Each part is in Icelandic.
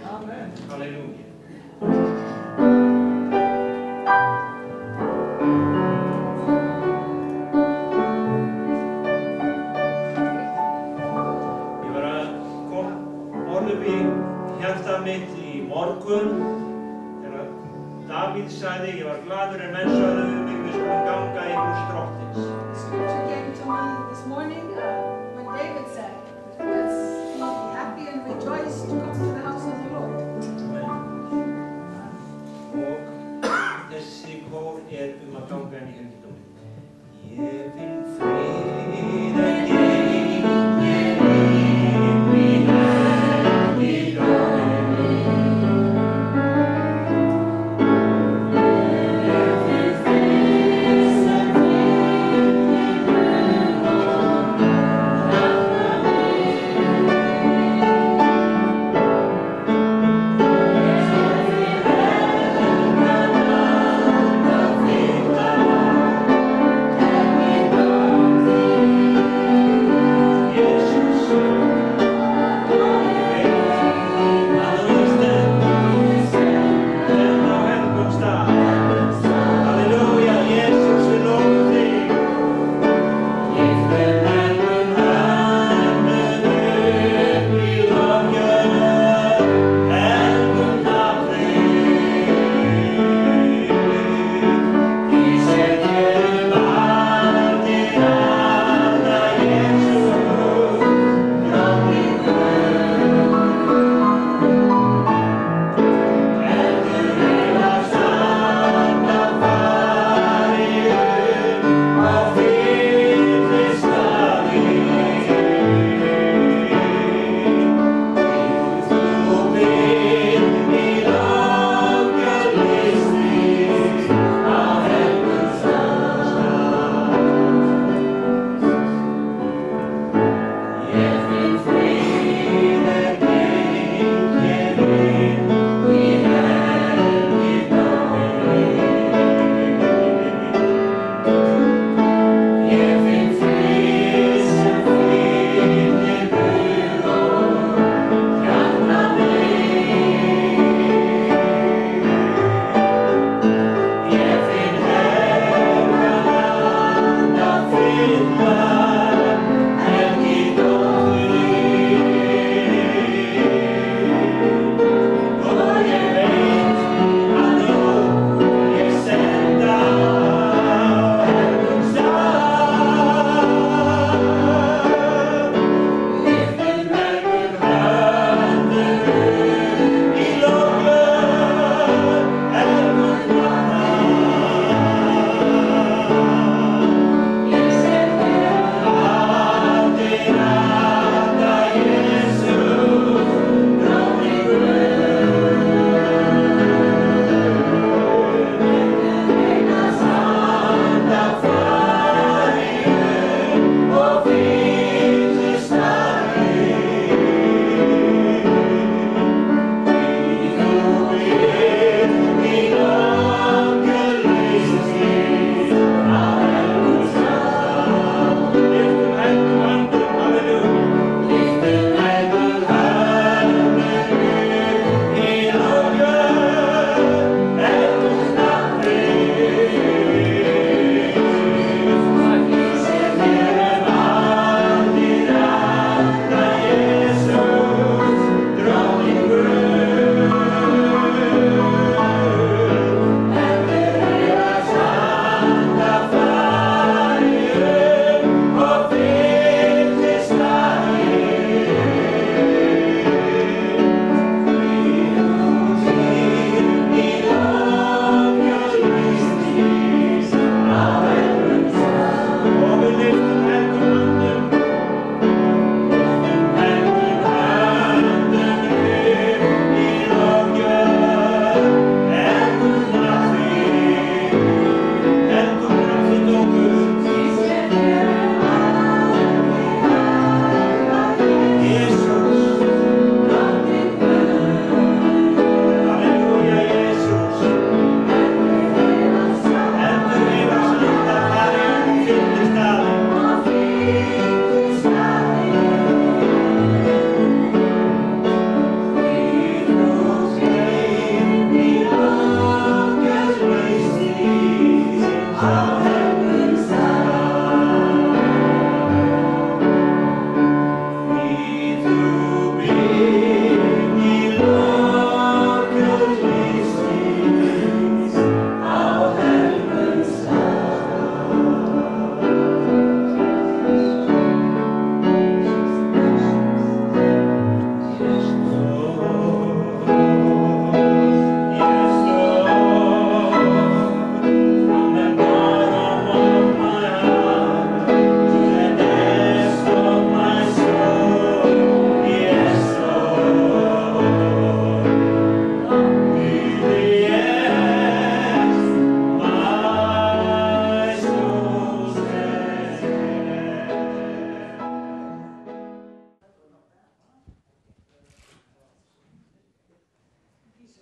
Amen. Halleluja. Ég var að orðum í hjarta mitt í morgun þegar Davíð sagði, ég var gladur en menn sögðu við skulum ganga í hús Drottins. The scripture came to me this morning when David said, let's be happy and rejoice to come to the house of the Lord. Og þessi kór að ganga inn í helgidóminn. Ég vil frið að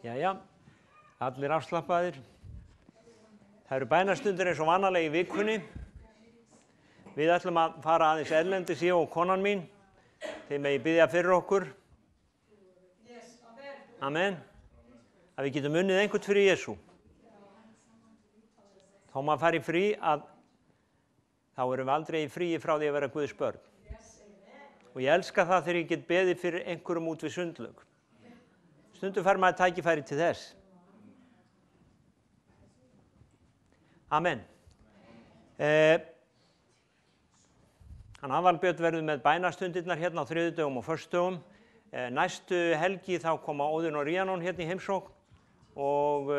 Jæja, allir afslappaðir. Það eru bænastundir eins og vanalega í vikunni. Við ætlum að fara aðeins erlendis, ég og konan mín. Þið megi biðja fyrir okkur. Amen. Að við getum unnið einhvern fyrir Jesú. Þó maður fari í frí þá erum við aldrei í fríi frá því að vera Guðs börn. Og ég elska það þegar ég get beðið fyrir einhverjum út við sundlaug. Stundum fær maður tækifæri til þess. Amen. Aðalbjörn verður með bænastundirnar hérna á þriðjudögum og föstudögum. Næstu helgi þá koma Óðinn og Ríanón hérna í heimsókn og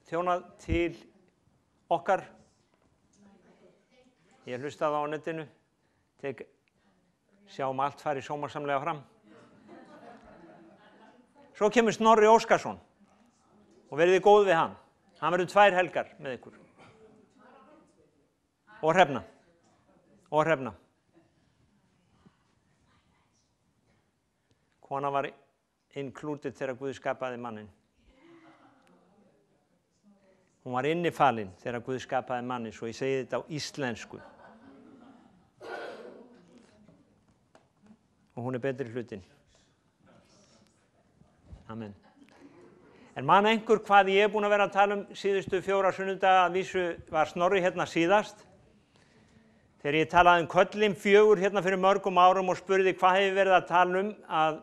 þjóna til okkar. Ég hlustaði á netinu. Sjáum allt fari sómasamlega fram. Svo kemur Snorri Óskarsson og verið góð við hann. Hann verður 2 helgar með ykkur. Og Hrefna. Kona var included þegar Guð skapaði mannin. Hún var innifalin þegar Guð skapaði mannin, svo ég segi þetta á íslensku. Og hún betri hlutinn. Amen. En man einhver hvað ég búin að vera að tala síðustu 4 sunnudaga, að vísu var Snorri hérna síðast. Þegar ég talaði köllin 4 hérna fyrir mörgum árum og spurði hvað hefði verið að tala að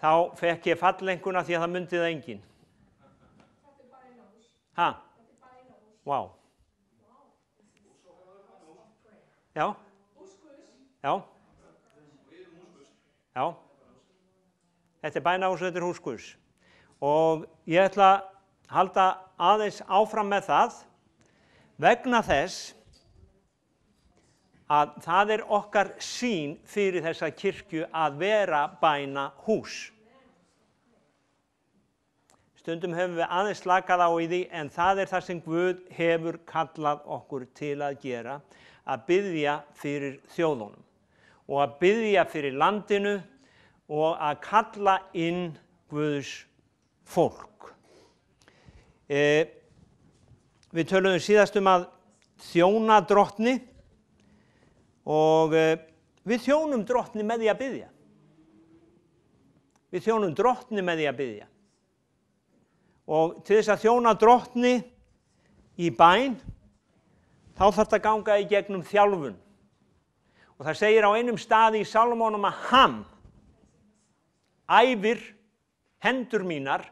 þá fekk ég fallenguna því að það mundi það enginn. Ha? Vá. Já. Já. Já, þetta bænahús og þetta hús Guðs. Og ég ætla að halda aðeins áfram með það vegna þess að það okkar sýn fyrir þessa kirkju að vera bænahús. Stundum höfum við aðeins slakað á í því en það það sem Guð hefur kallað okkur til að gera, að biðja fyrir þjóðunum. Og að biðja fyrir landinu og að kalla inn Guðs fólk. Við töluðum síðast að þjóna drottni og við þjónum drottni með því að biðja. Við þjónum drottni með því að biðja. Og til þess að þjóna drottni í bæn, þá þarf það að ganga í gegnum þjálfun. Og það segir á einum staði í Salmónum að hann æfir hendur mínar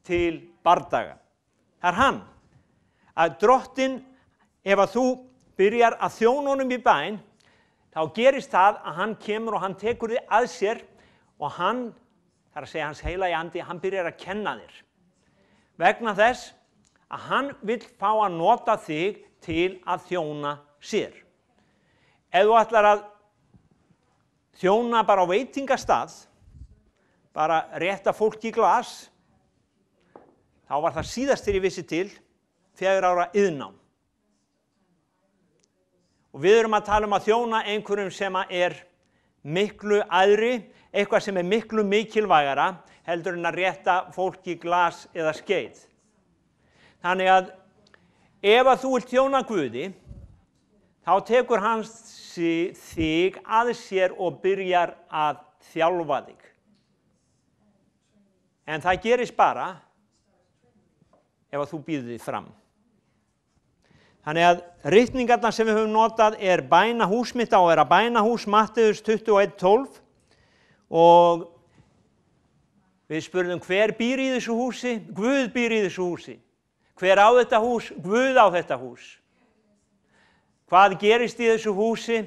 til bardaga. Það hann. Að drottinn, ef að þú byrjar að þjóna honum í bæn, þá gerist það að hann kemur og hann tekur þig að sér og hann, það að segja hans heilagi andi, hann byrjar að kenna þér. Vegna þess að hann vill fá að nota þig til að þjóna sér. Ef þú ætlar að þjóna bara á veitingastað, bara rétta fólk í glas, þá var það síðast þegar ég vissi til 4 ára iðnnám. Og við erum að tala að þjóna einhverjum sem miklu æðri, eitthvað sem miklu mikilvægara, heldur en að rétta fólk í glas eða skeið. Þannig að ef að þú vilt þjóna Guði, þá tekur hann þig að sér og byrjar að þjálfa þig. En það gerist bara ef að þú býður þig fram. Þannig að ritningarnar sem við höfum notað bænahús mitt á að vera bænahús Matteus 21:12 og við spurðum hver býr í þessu húsi? Guð býr í þessu húsi. Hver á þetta hús? Guð á þetta hús. Hvað gerist í þessu húsi?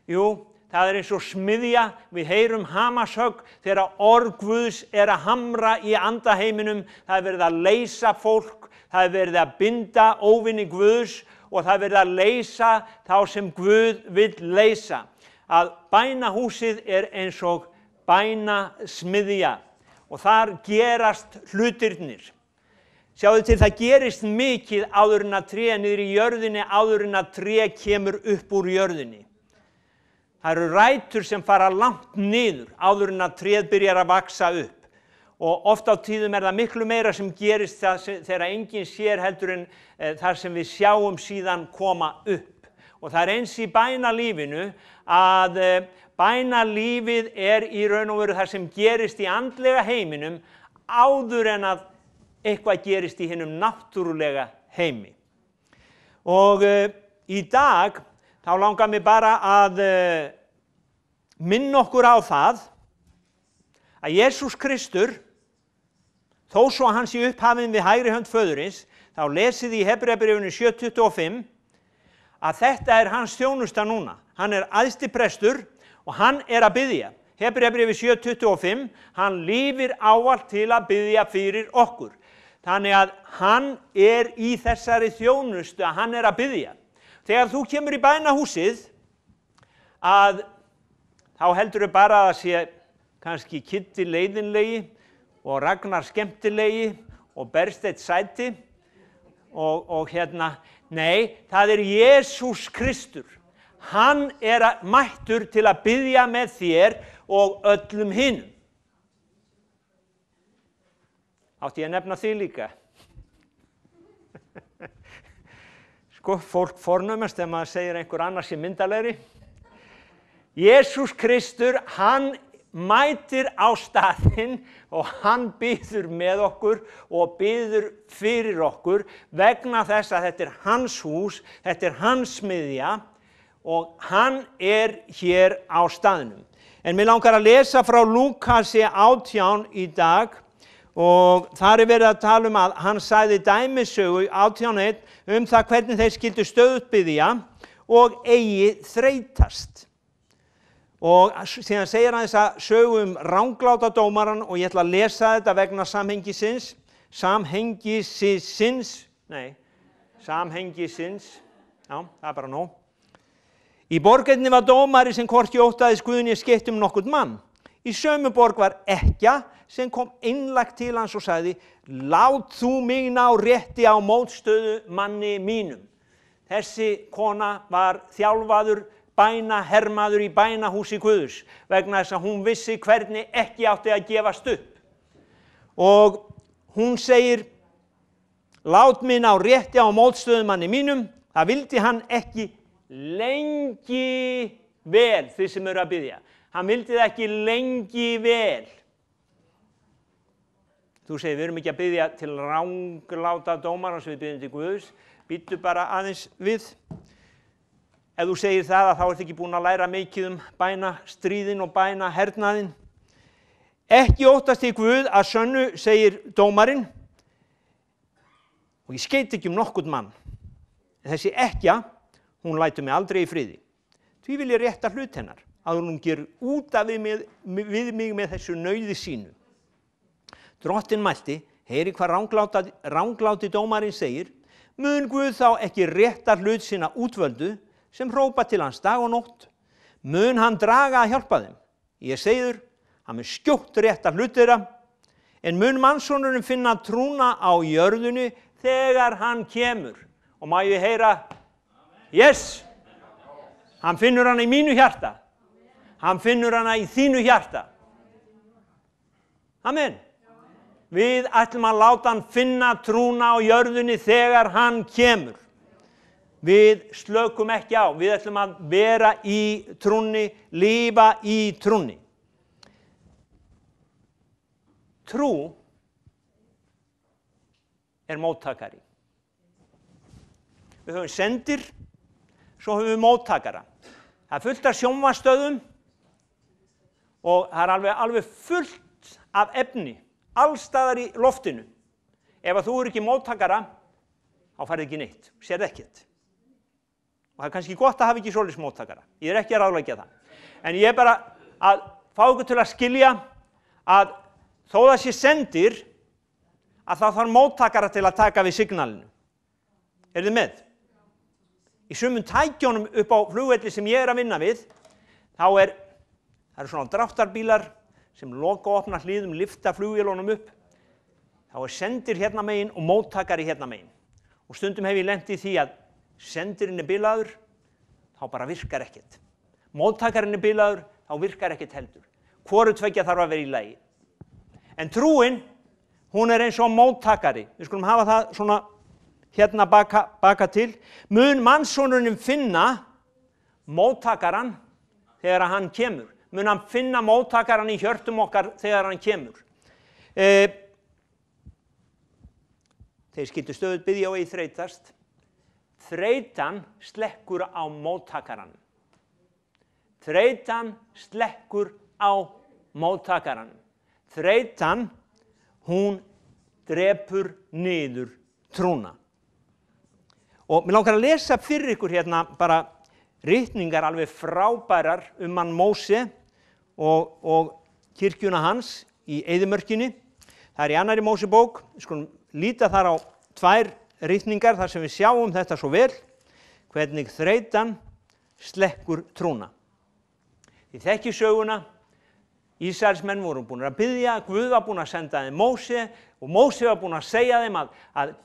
Jú, það eins og smiðja, við heyrum hamarshögg þegar orð Guðs að hamra í andaheiminum, það verið að leysa fólk, það verið að binda óvini Guðs og það verið að leysa þá sem Guð vill leysa. Að bænahúsið eins og bænasmiðja og þar gerast hlutirnir. Sjáðu til það gerist mikið áður en að tré niður í jörðinni, áður en að tré kemur upp úr jörðinni. Það eru rætur sem fara langt niður áður en að tréð byrjar að vaksa upp. og oft á tíðum það miklu meira sem gerist þegar enginn sér heldur en þar sem við sjáum síðan koma upp. Og það eins í bænalífinu að bænalífið í raun og veru það sem gerist í andlega heiminum áður en að eitthvað gerist í hinum náttúrulega heimi. Og í dag þá langar mig bara að minna okkur á það að Jesús Kristur, þó svo að hann sé upphafinn við hægri hönd föðurins, þá lesið í Hebreabréfinu 7:25 að þetta hans þjónusta núna. Hann æðsti prestur og hann að biðja. Hebreabréfi 7:25, hann lífir ávallt til að biðja fyrir okkur. Þannig að hann í þessari þjónustu að hann að biðja. Þegar þú kemur í bænahúsið þá heldur þau bara að sé kannski Kiddi leiðinlegi og Ragnar skemmtilegi og Bersteinn sæti og nei, það Jesús Kristur. Hann mættur til að biðja með þér og öllum hinum. Átti ég að nefna því líka? Sko, fólk fornumast þegar maður segir einhver annar sé myndalegri. Jesús Kristur, hann mætir á staðinn og hann biður með okkur og biður fyrir okkur vegna þess að þetta hans hús, þetta hans smiðja og hann hér á staðnum. En mig langar að lesa frá Lúkasi 18 í dag og þar verið að tala að hann sagði dæmisögu 18:1 það hvernig þeir skyldu stöðugt biðja og eigi þreytast. Og síðan segir hann þessa sögu rangláta dómaran og ég ætla að lesa þetta vegna samhengisins, já, það bara nóg. Í borginni var dómari sem hvorki óttaðist Guð né skeytti nokkurn mann. Í sömu borg var ekkja sem kom innlagt til hans og sagði, lát þú mig ná rétti á mótstöðu manni mínum. Þessi kona var þjálfaður bænahermaður í bænahúsi Guðs vegna þess að hún vissi hvernig ekki átti að gefast upp. Og hún segir, lát mig ná rétti á mótstöðu manni mínum. Það vildi hann ekki lengi vel, þið sem eru að biðja. Hann vildi það ekki lengi vel. Þú segir, við erum ekki að biðja til rangláta dómarans, við biðjum til Guðs. Bíddu bara aðeins við. Ef þú segir það þá ertu ekki búin að læra mikið bænastríðin og bænahernaðinn. Ekki óttast í Guð að sönnu, segir dómarinn. Og ég skeyti ekki nokkurn mann. En þessi ekkja, hún lætur mig aldrei í friði. Því vil ég rétta hlut hennar, að hún gerir út af við mig með þessu nauði sínu. Drottinn mælti, heyri hvað rangláti dómarinn segir, mun Guð þá ekki rétta hlut sína útvöldu, sem hrópa til hans dag og nótt, mun hann draga að hjálpa þeim. Ég segir, hann mun skjótt rétta hlut þeirra, en mun mannssonurinn finna trúna á jörðunni þegar hann kemur. Og má ég heyra, yes, hann finnur hana í mínu hjarta, hann finnur hana í þínu hjarta. Amen. Við ætlum að láta hann finna trúna á jörðunni þegar hann kemur. Við slökum ekki á, við ætlum að vera í trúnni, lifa í trúnni. Trú móttakari. Við höfum sendir, svo höfum við móttakara. Það fullt af sjónvarpsstöðvum og það alveg fullt af efni, allstaðar í loftinu. Ef þú ekki móttakara, þá farið ekki neitt, sérð ekkert. Og það kannski gott að hafa ekki svoleiðis móttakara. Ég ekki að ráðleggja það. En ég bara að fá ykkur til að skilja að þó það sé sendir, að það þarf móttakara til að taka við signalinu. Þið með? Í sumum tækjónum upp á flugvelli sem ég að vinna við, það eru svona dráttarbílar sem loka og opna hliðum, lyfta flugvélunum upp. Þá sendir hérna megin og móttakari hérna megin. Og stundum hef ég lent í því að sendirinn bilaður, þá bara virkar ekkert. Móttakarinn bilaður, þá virkar ekkert heldur. Hvoru tveggja þarf að vera í lagi. En trúin, hún eins og móttakari. Við skulum hafa það svona hérna baka til. Mun mannssonurinn finna móttakaran þegar hann kemur. Mun hann finna móttakaran í hjörtum okkar þegar hann kemur. Þeir skyldu stöðugt biðja og eigi þreytast. Þreytan slekkur á móttakaranum. Þreytan slekkur á móttakaranum. Þreytan, hún drepur niður trúna. Og mér langar að lesa fyrir ykkur hérna bara ritningar alveg frábærar hann Móse og kirkjuna hans í eyðimörkinni. Það í annarri Mósebók. Við skulum líta þar á 2 ritningar þar sem við sjáum þetta svo vel, hvernig þreytan slekkur trúna. Þið þekkið söguna, Ísraelsmenn voru búin að biðja, Guð var búin að senda þeim Móse og Móse var búin að segja þeim að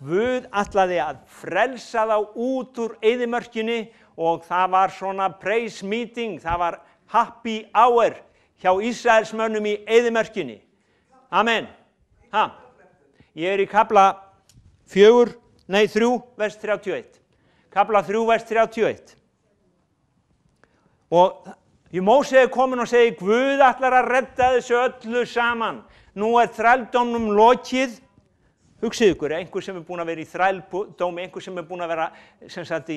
Guð ætlaði að frelsa þá út úr eyðimörkinni og það var svona praise meeting, það var happy hour hjá Ísraelsmönnum í eyðimörkinni. Amen. Ég í kafla 3, vers 31. Kafla 3, vers 31. Og Móse komin og segir, Guð ætlar að redda þessu öllu saman. Nú þrældómnum lokið. Hugsið ykkur, einhver sem búin að vera í þrældómi, einhver sem búin að vera í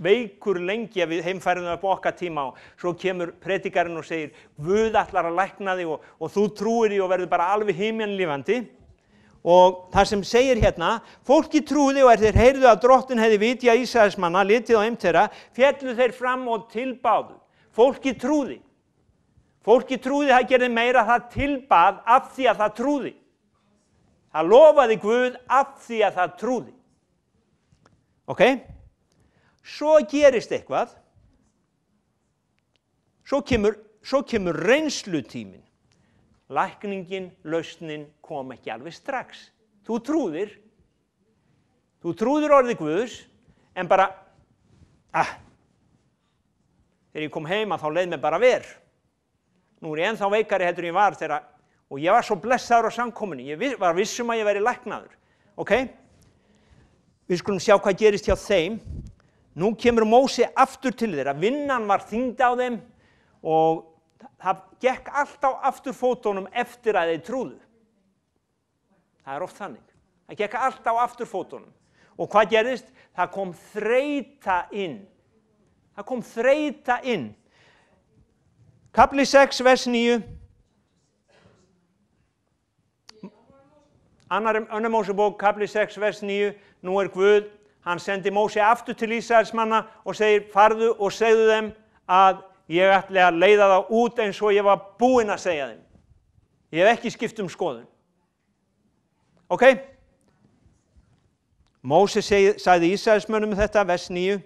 veikur lengi ef við heimfærðum upp okkar tíma og svo kemur predikarinn og segir, Guð ætlar að lækna þig og þú trúir því og verður bara alveg himinlifandi. Og það sem segir hérna, fólki trúði og þeir heyrðu að drottin hefði vitjað Ísraelsmanna, litið á þeirra, féllu þeir fram og tilbáðu. Fólki trúði. Fólki trúði, það gerði meira, það tilbað af því að það trúði. Það lofaði Guð af því að það trúði. Ok? Svo gerist eitthvað. Svo kemur reynslutíminn. Lækningin, lausnin kom ekki alveg strax. Þú trúðir orðið Guðs, en bara, þegar ég kom heima þá leið mér bara verr. Nú ég ennþá veikari heldur en ég var þegar, og ég var svo blessaður á samkomunni, ég var vissum að ég væri læknaður. Ok? Við skulum sjá hvað gerist hjá þeim. Nú kemur Móse aftur til þeirra, vinnan var þyngd á þeim og það gekk allt á afturfótunum eftir að þeir trúðu. Það oft þannig. Það gekk allt á afturfótunum. Og hvað gerðist? Það kom þreyta inn. Það kom þreyta inn. Kafli 6, vers 9. Önnur Mósebók, kafli 6, vers 9. Nú Guð, hann sendi Móse aftur til Ísraelsmanna og segir, farðu og segðu þeim að ég ætli að leiða þá út eins og ég var búinn að segja þeim. Ég hef ekki skipt skoðun. Ok? Móse sagði Ísraelsmönnum þetta, vers 9,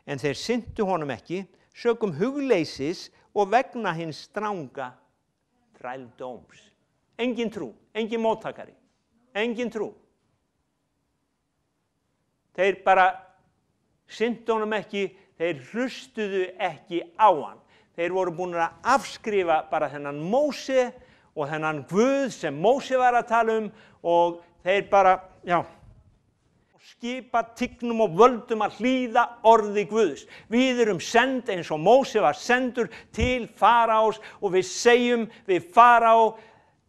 en þeir sinntu honum ekki, sökum hugleysis og vegna hins stranga þrældóms. Engin trú, engin móttakari, engin trú. Þeir bara sinntu honum ekki, þeir hlustuðu ekki á hann. Þeir voru búin að afskrifa bara þennan Móse og þennan Guð sem Móse var að tala og þeir bara, skipa tignum og völdum að hlýða orði Guðs. Við erum send eins og Móse var sendur til Faraós og við segjum við Faraó,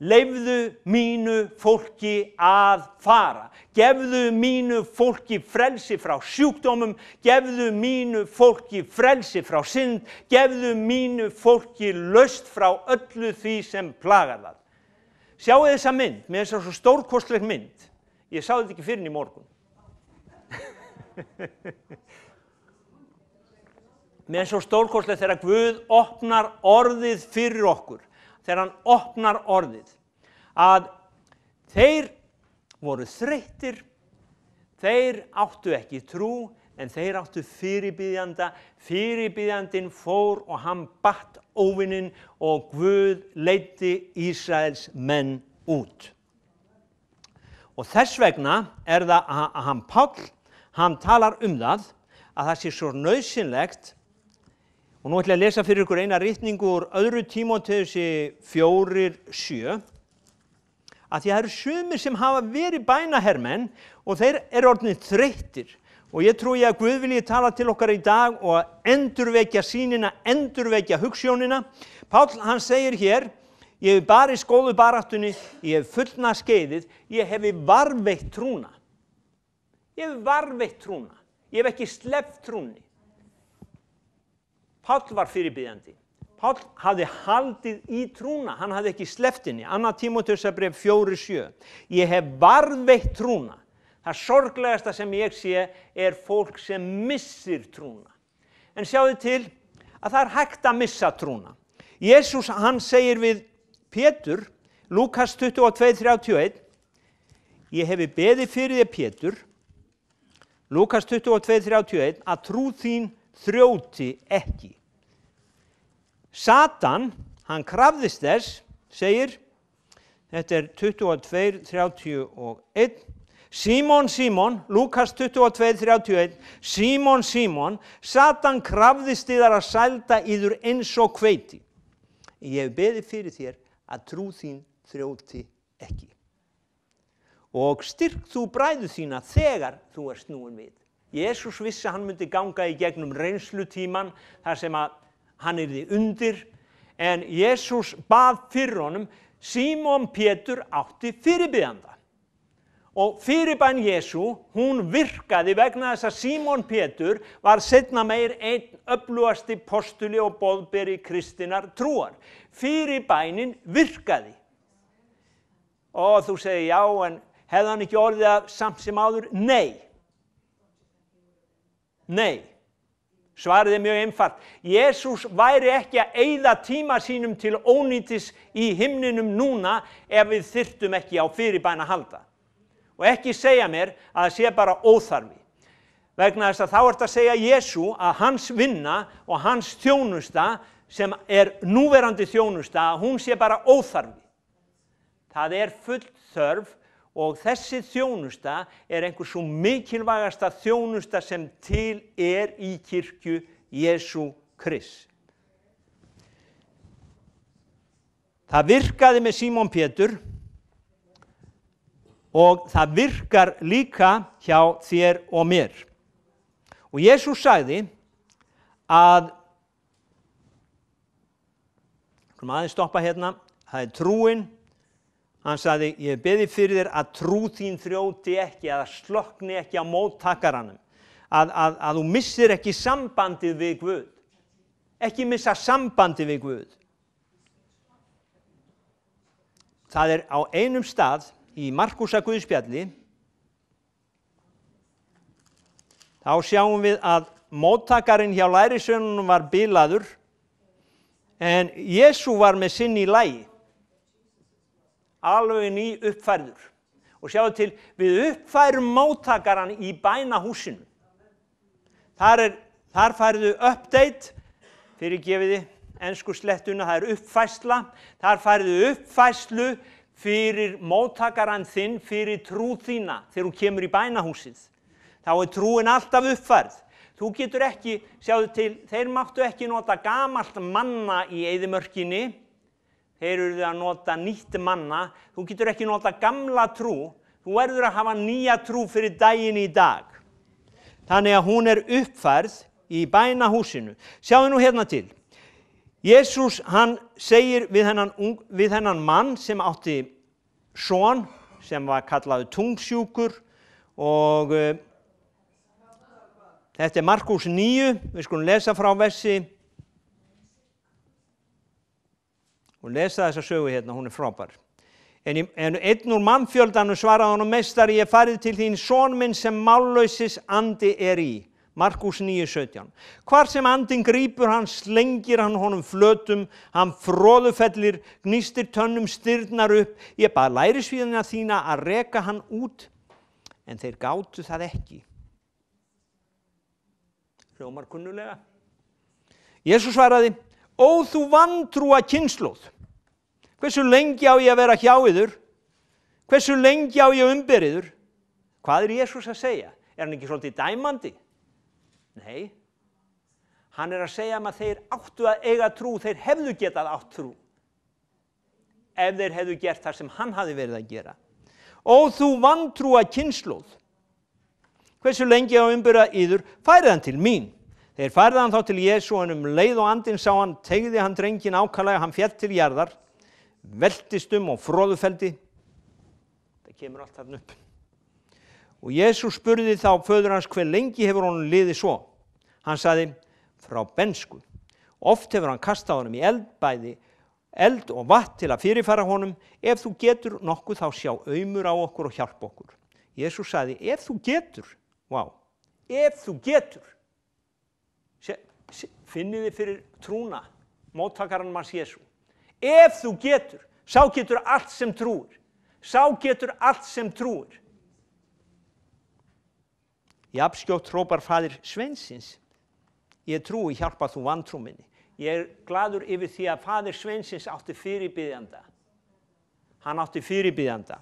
leyfðu mínu fólki að fara. Gefðu mínu fólki frelsi frá sjúkdómum, gefðu mínu fólki frelsi frá synd, gefðu mínu fólki laust frá öllu því sem plagar það. Sjáu þessa mynd, með þess að svo stórkostleg mynd. Ég sá þetta ekki fyrr en í morgun. Með svo stórkostleg þegar Guð opnar orðið fyrir okkur. Þegar hann opnar orðið, að þeir voru þreyttir, þeir áttu ekki trú, en þeir áttu fyrirbiðjanda, fyrirbiðjandinn fór og hann batt óvininn og Guð leiddi Ísraels menn út. Og þess vegna það að hann Páll, hann talar það, að það sé svo nauðsynlegt. Og nú ætla ég að lesa fyrir ykkur eina ritningu úr 2. Tímóteus 4:7. að því að það eru sumir sem hafa verið bænahermenn og þeir eru orðnir þreyttir. Og ég trúi að Guð vilji tala til okkar í dag og endurvekja sýnina, endurvekja hugsjónina. Páll, hann segir hér, ég hef barist góðu baráttunni, ég hef fullnað skeiðið, ég hef varðveitt trúna. Ég hef varðveitt trúna. Ég hef ekki sleppt trúnni. Páll var fyrirbiðjandi. Páll hafði haldið í trúna, hann hafði ekki sleppt henni. 2. Tímóteusarbréf 4:7. Ég hef varðveitt trúna. Það sorglegasta sem ég sé er fólk sem missir trúna. En sjáðu til að það er hægt að missa trúna. Jesús, hann segir við Pétur, Lúkas 22:31, ég hefi beðið fyrir þér Pétur, Lúkas 22:31, að trú þín þrjóti ekki. Satan, hann krafðist þess, segir, þetta er 22:31, Símon, Símon, Lúkas 22:31, Símon, Símon, Satan krafðist yðar að sælda yður eins og hveiti. Ég hef beðið fyrir þér að trú þín þrjóti ekki. Og styrk þú bræður þína þegar þú ert snúin við. Jesús vissi að hann myndi ganga í gegnum reynslutíman þar sem að hann yrði undir, en Jesús bað fyrir honum, Símon Pétur átti fyrirbiðanda. Og fyrirbæn Jesú, hún virkaði vegna þess að Símon Pétur var seinna meir einn öflugasti postuli og boðberi kristinnar trúar. Fyrirbænin virkaði. Og þú segir, já, en hefði hann ekki orðið að samt sem áður? Nei. Nei. Svarið er mjög einfalt. Jesús væri ekki að eyða tíma sínum til ónýtis í himninum núna ef við þyrftum ekki á fyrirbæn að halda. Og ekki segja mér að það sé bara óþarfi. Vegna þess að þá ert að segja Jesú að hans vinna og hans þjónusta sem er núverandi þjónusta, hún sé bara óþarfi. Það er full þörf og þessi þjónusta er einhver svo mikilvægasta þjónusta sem til er í kirkju Jesú Krist. Það virkaði með Símon Pétur og það virkar líka hjá þér og mér. Og Jesús sagði að, aðeins stoppa hérna, það er trúin. Hann sagði, ég beði fyrir þér að trú þín þrjóti ekki, að slokkni ekki á móttakaranum, að þú missir ekki sambandið við Guð. Ekki missa sambandið við Guð. Það er á einum stað í Markúsar Guðspjalli, þá sjáum við að móttakarinn hjá lærisveinunum var bilaður, en Jesú var með sinn í lagi, alveg ný uppfærður. Og sjáðu til, við uppfærum móttakarann í bænahúsinu. Þar færðu update, fyrirgefiði, ensku slettuna, það er uppfærsla, þar færðu uppfærslu fyrir móttakarann þinn, fyrir trú þína, þegar þú kemur í bænahúsið. Þá er trúin alltaf uppfærð. Þú getur ekki, sjáðu til, þeir máttu ekki nota gamalt manna í eyðimörkinni, þeir eru að nota nýtt manna, þú getur ekki nota gamla trú, þú verður að hafa nýja trú fyrir daginn í dag. Þannig að hún er uppfærð í bænahúsinu. Sjáðu nú hérna til. Jesús, hann segir við hennan mann sem átti son, sem var kallaður tungsjúkur, og þetta er Markús 9, við skulum lesa frá versi, og lesa þessa sögu hérna, hún er frábær. En einn úr mannfjöldanum svaraði honum, meistari, ég farið til þín son minn sem mállausis andi er í. Markús 9:17. Hvar sem andinn grípur hann, slengir hann honum flötum, hann froðufellir, gnístir tönnum, stirðnar upp. Ég bað lærisveinana þína að reka hann út, en þeir gátu það ekki. Hljómar kunnulega. Jesús svaraði, ó þú vantrúa kynslóð. Hversu lengi á ég að vera hjá yður? Hversu lengi á ég að umbera yður? Hvað er Jesús að segja? Er hann ekki svolítið dæmandi? Nei, hann er að segja að þeir áttu að eiga trú, þeir hefðu getað átt trú. ef þeir hefðu gert það sem hann hafði verið að gera. Ó þú vantrúa kynslóð, hversu lengi á umbura yður færið hann til mín? Þeir færði hann þá til Jesú, en leið og andinn sá hann, teygði hann drenginn ákaflega, hann féll til jarðar, veltist og froðufeldi. Það kemur allt þarna upp. Og Jesú spurði þá föður hans hve lengi hefur honum liðið svo. Hann sagði, frá bernsku. Oft hefur hann kastað honum í eld, bæði eld og vatn til að fyrirfara honum. Ef þú getur nokkuð þá sjá aumur á okkur og hjálpa okkur. Jesú sagði, ef þú getur, ef þú getur. Finnið þið fyrir trúna, móttakarann manns Jesú. Ef þú getur, sá getur allt sem trúir. Sá getur allt sem trúir. Jafnskjótt hrópar faðir Sveinsins, ég trúi, hjálpa þú vantrú minni. Ég glaður yfir því að faðir Sveinsins átti fyrirbiðjanda. Hann átti fyrirbiðjanda.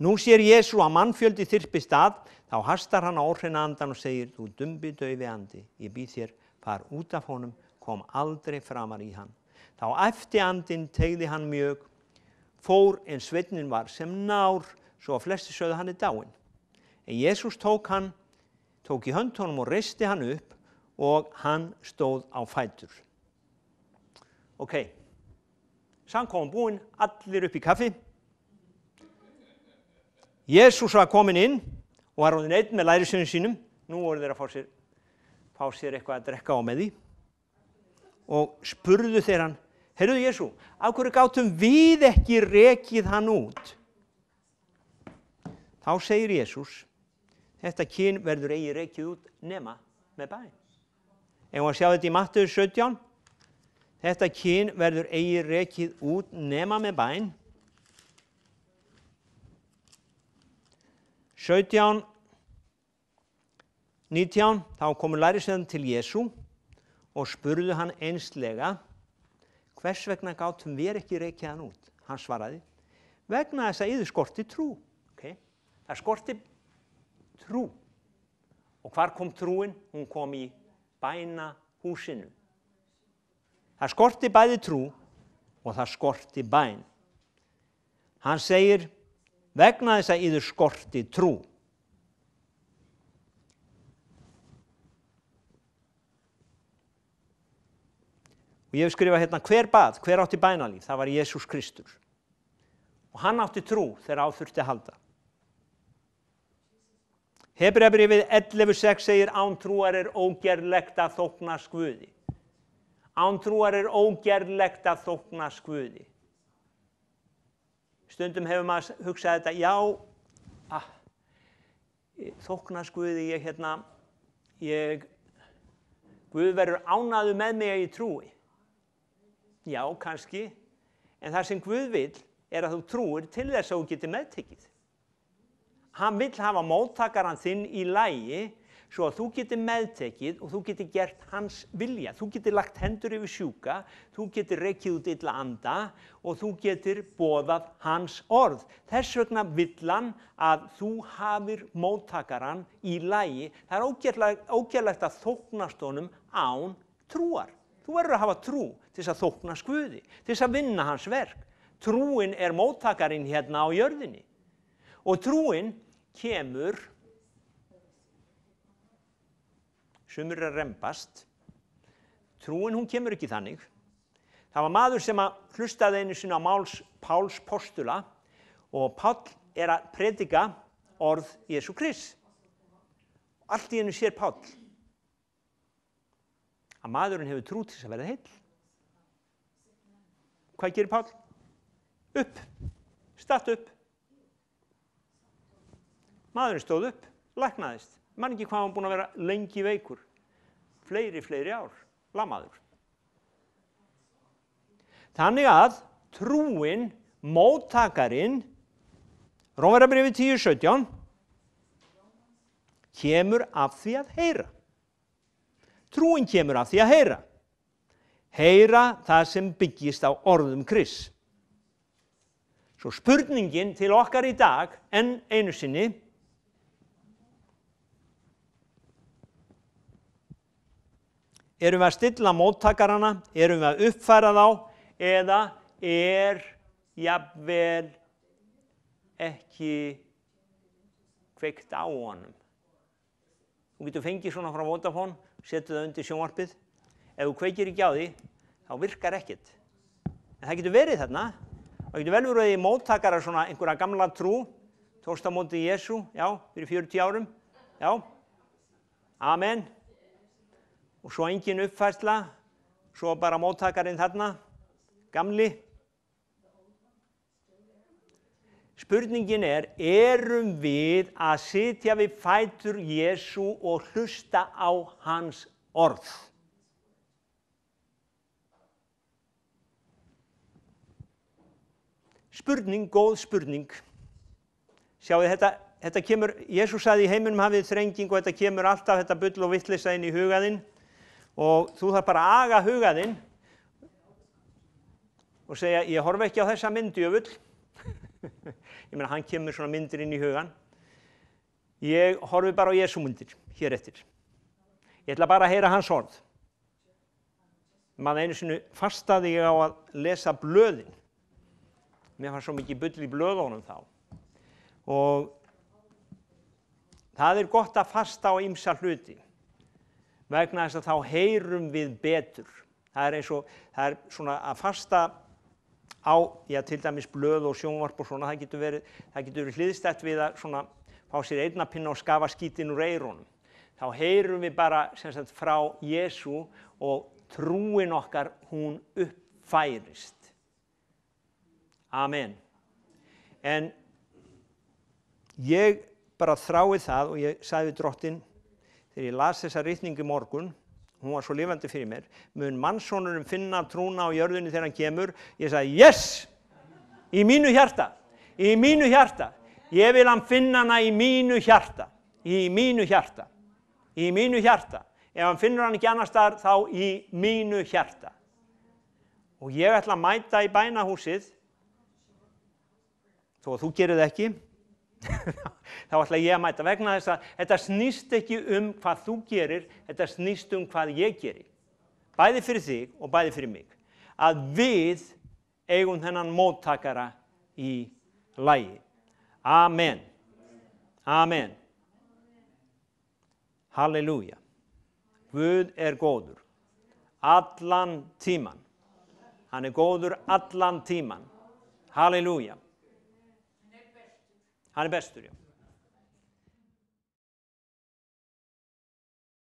Nú sér Jesú að mannfjöldi þyrpist að, þá hastar hann á óhreina andan og segir, þú dumbi daufi andi, ég býð þér, far út af honum, kom aldrei framar í hann. Þá æpti andinn, teygði hann mjög, fór en sveinninn var sem nár, svo að flesti sögðu hann dáinn. En Jesús tók í hönd honum og reisti hann upp og hann stóð á fætur. Ok, samkoman búinn, allir upp í kaffi. Jesús var kominn inn og var orðinn einn með lærisveinum sínum. Nú voru þeir að fá sér eitthvað að drekka á með því. Og spurðu þeir hann, heyrðu Jesú, af hverju gátum við ekki rekið hann út? Þá segir Jesús, þetta kyn verður eigi rekið út nema með bæn. Eigum að sjá þetta í Mattheus 17. Þetta kyn verður eigi rekið út nema með bæn. 17, 19, þá komu lærisveinarnir til Jesú og spurðu hann einslega, hvers vegna gátum við ekki rekið hann út? Hann svaraði, vegna þess að yður skorti trú. Okay? Það skorti trú. Og hvar kom trúin? Hún kom í bænahúsinu. Það skorti bæði trú og það skorti bæn. Hann segir, vegna þess að yður skorti trú. Og ég hef skrifað hérna, hver bað, hver átti bænalíf? Það var Jesús Kristur. Og hann átti trú þegar á þurfti að halda. Hebreabréfið 11:6 segir, án trúar er ógerlegt að þóknast Guði. Án trúar er ógerlegt að þóknast Guði. Stundum hefur maður hugsað þetta, þóknast Guði, Guð verður ánægður með mig að ég trúi. Já, kannski, en það sem Guð vill er að þú trúir til þess að þú getur meðtekið. Hann vill hafa móttakarann þinn í lagi svo að þú getur meðtekið og þú getur gert hans vilja. Þú getur lagt hendur yfir sjúka, þú getur rekið út illa anda og þú getur boðað hans orð. Þess vegna vill hann að þú hafir móttakarann í lagi. Það er ógerlegt að þóknast honum án trúar. Þú verður að hafa trú til þess að þóknast Guði, til þess að vinna hans verk. Trúin er móttakarinn hérna á jörðinni. Og trúin kemur, sumir er að rembast, trúin hún kemur ekki þannig. Það var maður sem að hlustaði einu sinni á Páls postula og Páll er að predika orð Jesú Krists. Allt í einu sér Páll að maðurinn hefur trú til þess að verða heill. Hvað gerir Páll? Upp, statt upp. Maðurinn stóð upp, læknaðist. Man ekki hvað hann búinn að vera lengi veikur. Fleiri ár, lamaður. Þannig að trúin, móttakarinn, Rómverjabréfið 10:17, kemur af því að heyra. Trúin kemur af því að heyra. Heyra það sem byggist á orðum Krists. Svo spurningin til okkar í dag, enn einu sinni, Erum við að stilla móttakarana? Erum við að uppfæra þá? Eða jafnvel ekki kveikt á honum? Þú getur fengið svona frá Vodafone, setur það undir sjónvarpið. Ef þú kveikir ekki á því, þá virkar ekkert. En það getur verið þarna. Það getur vel verið í móttakara svona einhverja gamla trú, tókst á móti Jesú, já, fyrir 40 árum. Já, amen. Og svo engin uppfærsla, svo bara móttakarinn þarna, gamli. Spurningin erum við að sitja við fætur Jesú og hlusta á hans orð? Spurning, góð spurning. Sjáu þetta kemur, Jesús sagði í heiminum hafið þrenging og þetta kemur alltaf þetta bull og vitleysa inn í hugaðinn og þú þarf bara að aga hugaðinn og segja, ég horfi ekki á þessa mynd, djöfull. Ég meina, hann kemur svona myndir inn í hugan. Ég horfi bara á Jesú myndir, hér eftir. Ég ætla bara að heyra hans orð. Maður einu sinni fastaði ég á að lesa blöðin. Mér fannst svo mikið bull í blöðunum þá. Og það gott að fasta á ýmsa hluti. Vegna þess að þá heyrum við betur. Það er svona að fasta á, já, til dæmis blöð og sjónvarp og svona, það getur verið hliðstætt við að svona fá sér eyrnapinna og skafa skítinn úr eyrunum. Þá heyrum við bara sem sagt frá Jesú og trúin okkar, hún uppfærist. Amen. En ég bara þrái það og ég sagði við Drottinn, þegar ég las þessa ritningu í morgun, hún var svo lifandi fyrir mér, mun mannssonurinn finna trúna á jörðinni þegar hann kemur. Ég sagði, yes! Í mínu hjarta. Í mínu hjarta. Ég vil hann finna hana í mínu hjarta. Í mínu hjarta. Í mínu hjarta. Ef hann finnur hann ekki annars staðar, þá í mínu hjarta. Og ég ætla að mæta í bænahúsið, þó að þú gerir það ekki, þá ætla ég að mæta vegna þess að þetta snýst ekki hvað þú gerir, þetta snýst hvað ég geri. Bæði fyrir þig og bæði fyrir mig. Að við eigum þennan móttakara í lagi. Amen. Amen. Halleluja. Guð góður. Allan tíman. Hann góður allan tíman. Halleluja. Hann bestur, já.